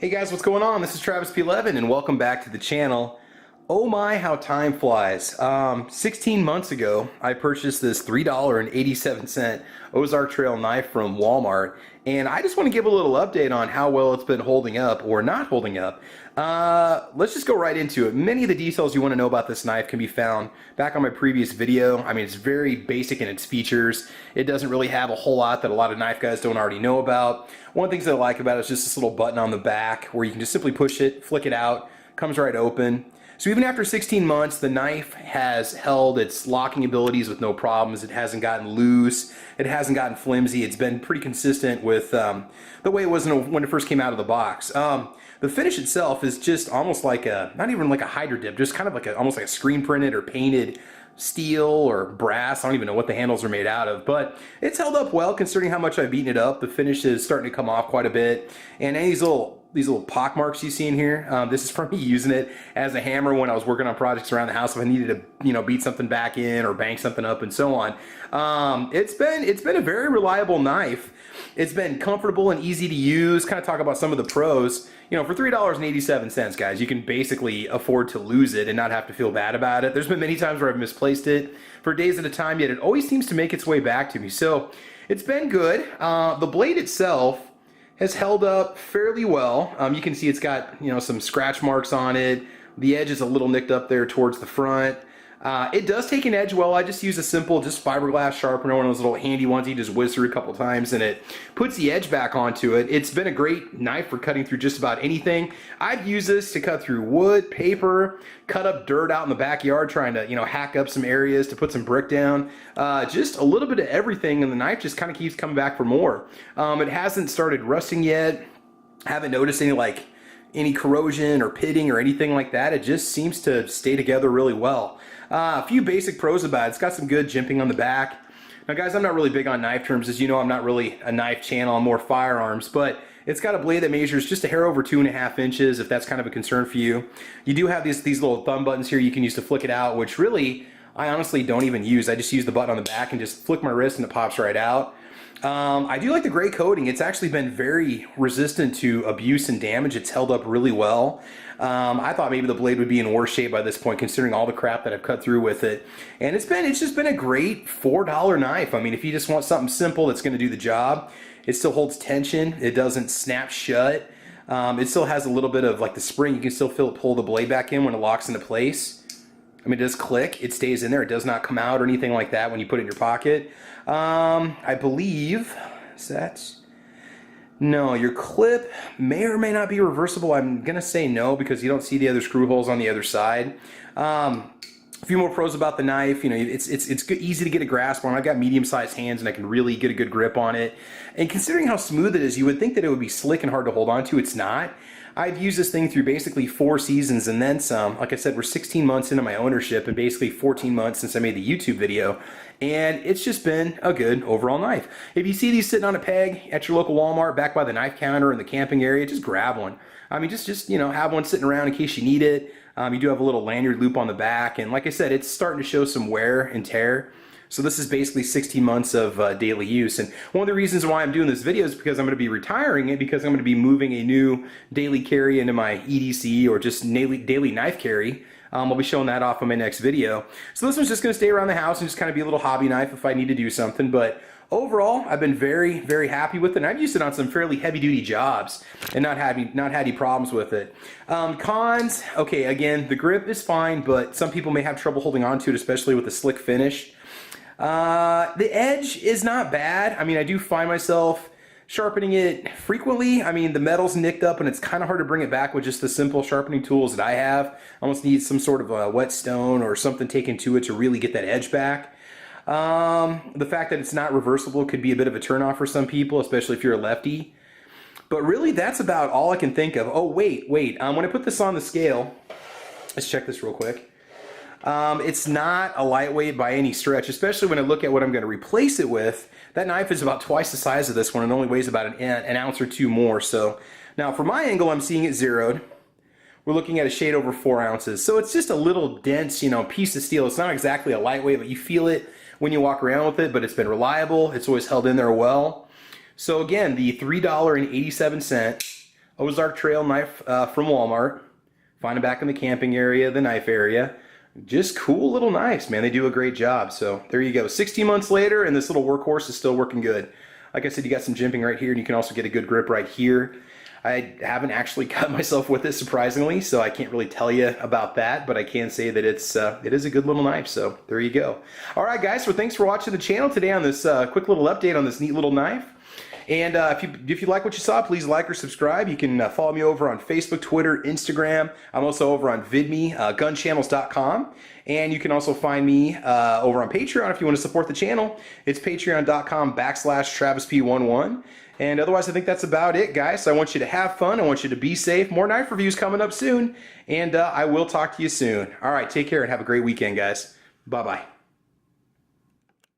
Hey guys, what's going on? This is Travis P11 and welcome back to the channel. Oh my, how time flies. 16 months ago, I purchased this $3.87 Ozark Trail knife from Walmart, and I just want to give a little update on how well it's been holding up or not holding up. Let's just go right into it. Many of the details you want to know about this knife can be found back on my previous video. I mean, it's very basic in its features. It doesn't really have a whole lot that a lot of knife guys don't already know about. One of the things that I like about it is just this little button on the back where you can just simply push it, flick it out, comes right open. So even after 16 months, the knife has held its locking abilities with no problems. It hasn't gotten loose. It hasn't gotten flimsy. It's been pretty consistent with the way it was when it first came out of the box. The finish itself is just almost like not even like a hydro dip, just kind of like almost like a screen printed or painted steel or brass. I don't even know what the handles are made out of, but it's held up well considering how much I've beaten it up. The finish is starting to come off quite a bit, and these little pock marks you see in here, this is from me using it as a hammer when I was working on projects around the house if I needed to, beat something back in or bang something up and so on. It's been a very reliable knife. It's been comfortable and easy to use. Kind of talk about some of the pros. For $3.87, guys, you can basically afford to lose it and not have to feel bad about it. There's been many times where I've misplaced it for days at a time, yet it always seems to make its way back to me. So it's been good. The blade itself has held up fairly well. You can see it's got some scratch marks on it. The edge is a little nicked up there towards the front. It does take an edge well. I just use a simple fiberglass sharpener, one of those little handy ones you just whiz through a couple times and it puts the edge back onto it. It's been a great knife for cutting through just about anything. I've used this to cut through wood, paper, cut up dirt out in the backyard trying to hack up some areas to put some brick down. Just a little bit of everything, and the knife just kind of keeps coming back for more. It hasn't started rusting yet. Haven't noticed any corrosion or pitting or anything like that. It just seems to stay together really well. A few basic pros about it. It's got some good jimping on the back. Now guys, I'm not really big on knife terms. As you know, I'm not really a knife channel. I'm more firearms, but it's got a blade that measures just a hair over 2.5 inches if that's kind of a concern for you. You do have these little thumb buttons here you can use to flick it out, which really I honestly don't even use. I just use the button on the back and just flick my wrist and it pops right out. I do like the gray coating. It's actually been very resistant to abuse and damage. It's held up really well. I thought maybe the blade would be in worse shape by this point considering all the crap that I've cut through with it. And it's just been a great $4 knife. I mean, if you just want something simple that's going to do the job, it still holds tension. It doesn't snap shut. It still has a little bit of the spring. You can still feel it pull the blade back in when it locks into place. I mean, it does click. It stays in there. It does not come out or anything like that when you put it in your pocket. I believe, no, your clip may or may not be reversible. I'm going to say no because you don't see the other screw holes on the other side. A few more pros about the knife. It's good, easy to get a grasp on. I've got medium-sized hands and I can really get a good grip on it. And considering how smooth it is, you would think that it would be slick and hard to hold on to. It's not. I've used this thing through basically 4 seasons and then some. Like I said, we're 16 months into my ownership and basically 14 months since I made the YouTube video. And it's just been a good overall knife. If you see these sitting on a peg at your local Walmart back by the knife counter in the camping area, just grab one. I mean, just have one sitting around in case you need it. You do have a little lanyard loop on the back. And like I said, it's starting to show some wear and tear. So this is basically 16 months of daily use. And one of the reasons why I'm doing this video is because I'm going to be retiring it, because I'm going to be moving a new daily carry into my EDC or just daily knife carry. I'll be showing that off in my next video. So this one's just going to stay around the house and just kind of be a little hobby knife if I need to do something. But overall, I've been very, very happy with it. And I've used it on some fairly heavy-duty jobs and not had any problems with it. Cons, okay, again, the grip is fine, but some people may have trouble holding on to it, especially with the slick finish. The edge is not bad. I mean, I do find myself sharpening it frequently. I mean, the metal's nicked up and it's kind of hard to bring it back with just the simple sharpening tools that I have. I almost need some sort of a whetstone or something taken to it to really get that edge back. The fact that it's not reversible could be a bit of a turnoff for some people, especially if you're a lefty. But really, that's about all I can think of. Oh, wait. When I put this on the scale, let's check this real quick. It's not a lightweight by any stretch, especially when I look at what I'm going to replace it with. That knife is about twice the size of this one and only weighs about an ounce or 2 more. So now from my angle, I'm seeing it zeroed. We're looking at a shade over 4 ounces. So it's just a little dense, piece of steel. It's not exactly a lightweight, but you feel it when you walk around with it, but it's been reliable. It's always held in there well. So again, the $3.87 Ozark Trail knife from Walmart. Find them back in the camping area, the knife area. Just cool little knives, man. They do a great job. So there you go. 16 months later, and this little workhorse is still working good. Like I said, you got some jimping right here, and you can also get a good grip right here. I haven't actually cut myself with it, surprisingly, so I can't really tell you about that, but I can say that it is a good little knife, so there you go. All right, guys, so thanks for watching the channel today on this quick little update on this neat little knife. And if you like what you saw, please like or subscribe. You can follow me over on Facebook, Twitter, Instagram. I'm also over on VidMe, gunchannels.com. And you can also find me over on Patreon if you want to support the channel. It's patreon.com/TravisP11. And otherwise, I think that's about it, guys. So I want you to have fun. I want you to be safe. More knife reviews coming up soon. And I will talk to you soon. All right, take care and have a great weekend, guys. Bye-bye.